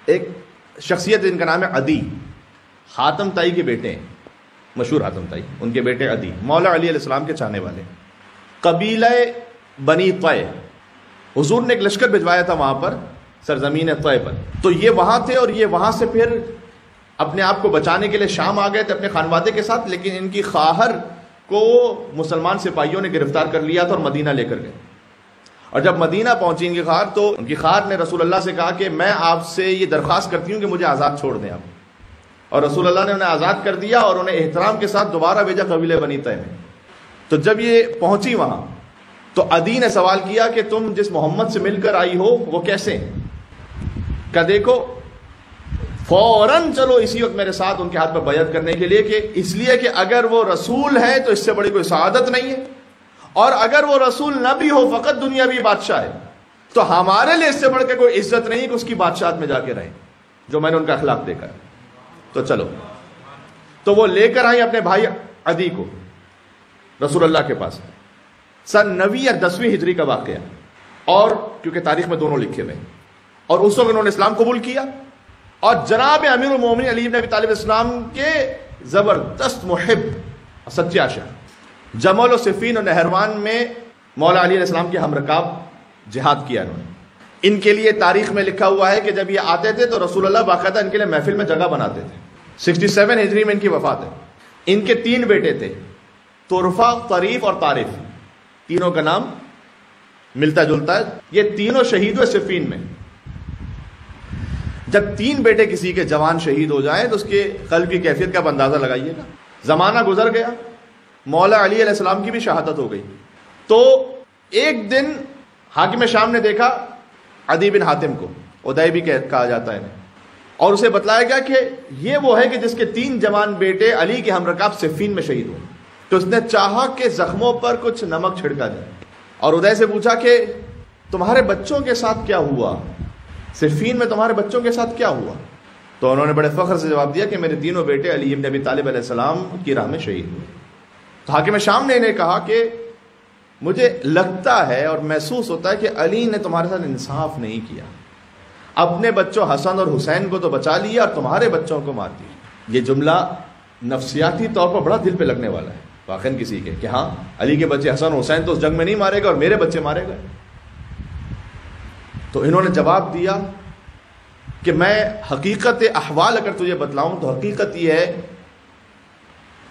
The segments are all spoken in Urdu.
ایک شخصیت جن کا نام ہے عدی، حاتم طائی کے بیٹے ہیں، مشہور حاتم طائی، ان کے بیٹے عدی مولا علی علیہ السلام کے چاہنے والے، قبیلہ بنی طے، حضور نے ایک لشکر بھجوایا تھا وہاں پر سرزمین طے پر، تو یہ وہاں تھے اور یہ وہاں سے پھر اپنے آپ کو بچانے کے لیے شام آ گئے تھے اپنے خانوادے کے ساتھ، لیکن ان کی خواہر کو مسلمان سپاہیوں نے گرفتار کر لیا تھا اور مدینہ لے کر گئے، اور جب مدینہ پہنچی ان کی خواہر تو ان کی خواہر نے رسول اللہ سے کہا کہ میں آپ سے یہ درخواست کرتی ہوں کہ مجھے آزاد چھوڑ دیں آپ، اور رسول اللہ نے انہیں آزاد کر دیا اور انہیں احترام کے ساتھ دوبارہ بھیجا قبیلہ بنی طے میں۔ تو جب یہ پہنچی وہاں تو عدی نے سوال کیا کہ تم جس محمد سے مل کر آئی ہو وہ کیسے ہیں؟ کہ دیکھو فوراً چلو اسی وقت میرے ساتھ ان کے ہاتھ پر بیعت کرنے کے لیے، کہ اس لیے کہ اگر وہ رسول ہے تو اس سے بڑی کوئی سعادت نہیں ہے، اور اگر وہ رسول نہ بھی ہو فقط دنیاوی بادشاہ ہے تو ہمارے لیے اس سے بڑھ کے کوئی عزت نہیں کہ اس کی بادشاہت میں جا کے رہیں، جو میں نے ان کا اخلاق دیکھا ہے۔ تو چلو، تو وہ لے کر آئی اپنے بھائی عدی کو رسول اللہ کے پاس، سن 9 یا 10ویں ہجری کا واقعہ، اور کیونکہ تاریخ میں دونوں لکھے ہوئے، اور اس وقت انہوں نے اسلام قبول کیا، اور جناب امیر المومنین علی بن ابی طالب اسلام کے زبردست محب سچے عاشق، جمل و صفین و نہروان میں مولا علی علیہ السلام کے ہم رکاب جہاد کیا انہوں نے۔ ان کے لیے تاریخ میں لکھا ہوا ہے کہ جب یہ آتے تھے تو رسول اللہ باقاعدہ ان کے لیے محفل میں جگہ بناتے تھے۔ 67 ہجری میں ان کی وفات ہے۔ ان کے 3 بیٹے تھے، طرفہ، طریف اور طارف، تینوں کا نام ملتا جلتا ہے، یہ تینوں شہید ہوئے صفین میں۔ جب 3 بیٹے کسی کے جوان شہید ہو جائیں تو اس کے قلب کی کیفیت کا اندازہ لگائیے گا۔ زمانہ گزر گیا، مولا علی علیہ السلام کی بھی شہادت ہو گئی، تو ایک دن حاکم شام نے دیکھا عدی بن حاتم کو، ادائی بھی کہا جاتا ہے، اور اسے بتلایا گیا کہ یہ وہ ہے کہ جس کے 3 جوان بیٹے علی کے ہم رکاب صفین میں شہید ہوئے۔ تو اس نے چاہا کہ زخموں پر کچھ نمک چھڑکا جائے، اور ادائی سے پوچھا کہ تمہارے بچوں کے ساتھ کیا ہوا، صفین میں تمہارے بچوں کے ساتھ کیا ہوا؟ تو انہوں نے بڑے فخر سے جواب دیا کہ میرے تینوں بیٹے علی بن ابی طالب علیہ السلام کی راہ میں شہید ہوئے۔ تو حاکم شام نے انہیں کہا کہ مجھے لگتا ہے اور محسوس ہوتا ہے کہ علی نے تمہارے ساتھ انصاف نہیں کیا، اپنے بچوں حسن اور حسین کو تو بچا لیا اور تمہارے بچوں کو مار دیا۔ یہ جملہ نفسیاتی طور پر بڑا دل پہ لگنے والا ہے واقعاً کسی کے، کہ ہاں علی کے بچے حسن اور حسین تو اس جنگ میں نہیں مارے گا اور میرے بچے مارے گئے۔ تو انہوں نے جواب دیا کہ میں حقیقت احوال اگر تجھے بتلاؤں تو حقیقت یہ ہے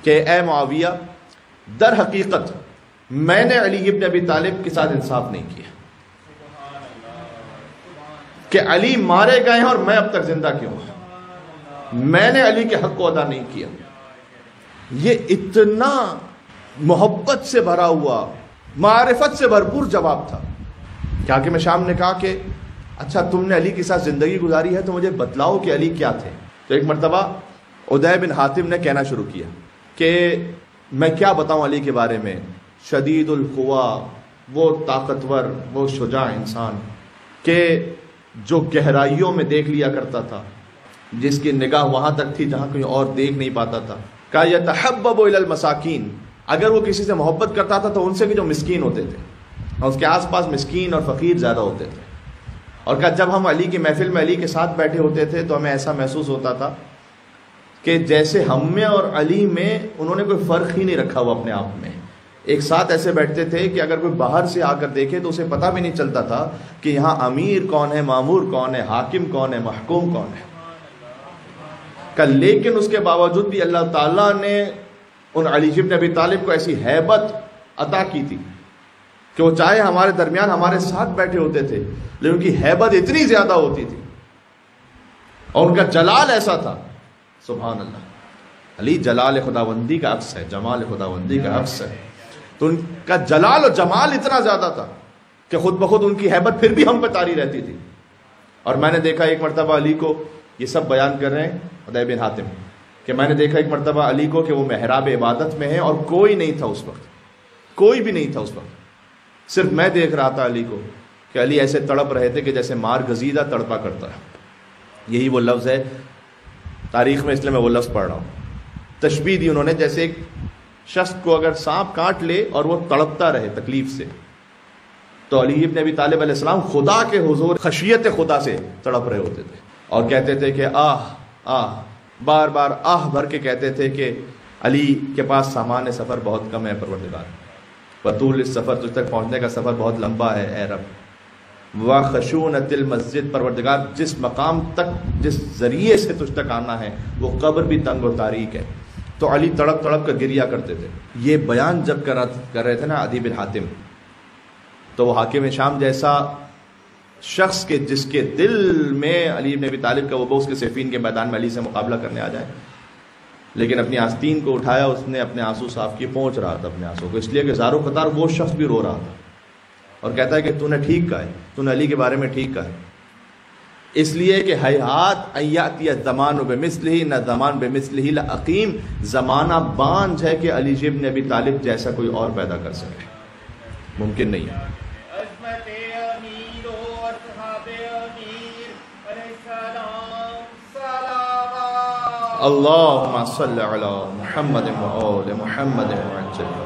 کہ اے معاویہ، در حقیقت میں نے علی ابن ابی طالب کے ساتھ انصاف نہیں کیا، کہ علی مارے گئے ہیں اور میں اب تک زندہ کیوں ہوں، میں نے علی کے حق کو ادا نہیں کیا۔ یہ اتنا محبت سے بھرا ہوا، معرفت سے بھرپور جواب تھا کہ حاکم شام نے کہا کہ اچھا تم نے علی کے ساتھ زندگی گزاری ہے تو مجھے بتلاؤ کہ علی کیا تھے۔ تو ایک مرتبہ ادائی بن حاتم نے کہنا شروع کیا کہ میں کیا بتاؤں علی کے بارے میں، شدید القوا، وہ طاقتور، وہ شجاع انسان کہ جو گہرائیوں میں دیکھ لیا کرتا تھا، جس کی نگاہ وہاں تک تھی جہاں کوئی اور دیکھ نہیں پاتا تھا، کہ یتحبب الی المساکین، اگر وہ کسی سے محبت کرتا تھا تو ان سے بھی جو مسکین ہوتے تھے، اور اس کے آس پاس مسکین اور فقیر زیادہ ہوتے تھے، اور کہ جب ہم علی کی محفل میں علی کے ساتھ بیٹھے ہوتے تھے تو ہمیں ایسا محسوس ہوتا تھا کہ جیسے ہم میں اور علی میں انہوں نے کوئی فرق ہی نہیں رکھا ہوا اپنے آپ میں، ایک ساتھ ایسے بیٹھتے تھے کہ اگر کوئی باہر سے آ کر دیکھے تو اسے پتہ بھی نہیں چلتا تھا کہ یہاں امیر کون ہے، مامور کون ہے، حاکم کون ہے، محکوم کون ہے۔ لیکن اس کے باوجود بھی اللہ تعالیٰ نے ان علی بن ابی طالب کو ایسی ہیبت عطا کی تھی کہ وہ چاہے ہمارے درمیان ہمارے ساتھ بیٹھے ہوتے تھے لیکن ان کی ہیبت اتنی زیادہ ہوتی تھی اور ان کا جلال ایسا تھا، سبحان اللہ۔ علی جلال خداوندی کا عکس ہے، جمال خداوندی کا عکس ہے، تو ان کا جلال و جمال اتنا زیادہ تھا کہ خود بخود ان کی ہیبت پھر بھی ہم پہ طاری رہتی تھی۔ اور میں نے دیکھا ایک مرتبہ علی کو، یہ سب بیان کر رہے ہیں ادائی بن حاتم، کہ میں نے دیکھا ایک مرتبہ علی کو کہ وہ محراب عبادت میں ہے اور کوئی نہیں تھا اس وقت، کوئی بھی نہیں تھا اس وقت، صرف میں دیکھ رہا تھا علی کو کہ علی ایسے تڑپ رہے تھے کہ جیسے مار گزیدہ تڑپا کرتا ہے۔ یہی وہ لفظ ہے تاریخ میں، اس لیے میں وہ لفظ پڑھ رہا ہوں۔ تشبیہ دی انہوں نے جیسے ایک شخص کو اگر سانپ کاٹ لے اور وہ تڑپتا رہے تکلیف سے، تو علی ابن ابی طالب علیہ السلام خدا کے حضور خشیت خدا سے تڑپ رہے ہوتے تھے۔ اور کہتے تھے کہ آہ آہ، بار بار آہ بھر کے کہتے تھے کہ علی کے پاس سامان سفر بہت کم ہے پروردگار، بطول اس سفر تجھ تک پہنچنے کا سفر بہت لمبا ہے اے رب، وخشونۃ المسجد، پروردگار جس مقام تک جس ذریعے سے تجھ تک آنا ہے وہ قبر بھی تنگ و تاریک ہے۔ تو علی تڑپ تڑپ کر گریا کرتے تھے۔ یہ بیان جب کر رہے تھے نا عدی بن حاتم، تو وہ حاکم شام جیسا شخص کے جس کے دل میں علی بن ابی طالب کا وہ بغض کے صفین کے میدان میں علی سے مقابلہ کرنے آ جائے، لیکن اپنی آستین کو اٹھایا، اس نے اپنے آنسو صاف کیے، پہنچ رہا تھا اپنے آنسو کو، اس لیے کہ زارو قطار وہ شخص بھی رو رہا تھا اور کہتا ہے کہ تو نے ٹھیک کہا ہے، تو نے علی کے بارے میں ٹھیک کہا ہے، اس لیے کہ حیات ایاتی الزمان بمثلہ، نہ زمان بمثلہ لعقیم، زمانہ بانجھ ہے کہ علی بن ابی طالب جیسا کوئی اور پیدا کر سکے، ممکن نہیں ہے۔ اللهم صل على محمد وآل محمد وعجل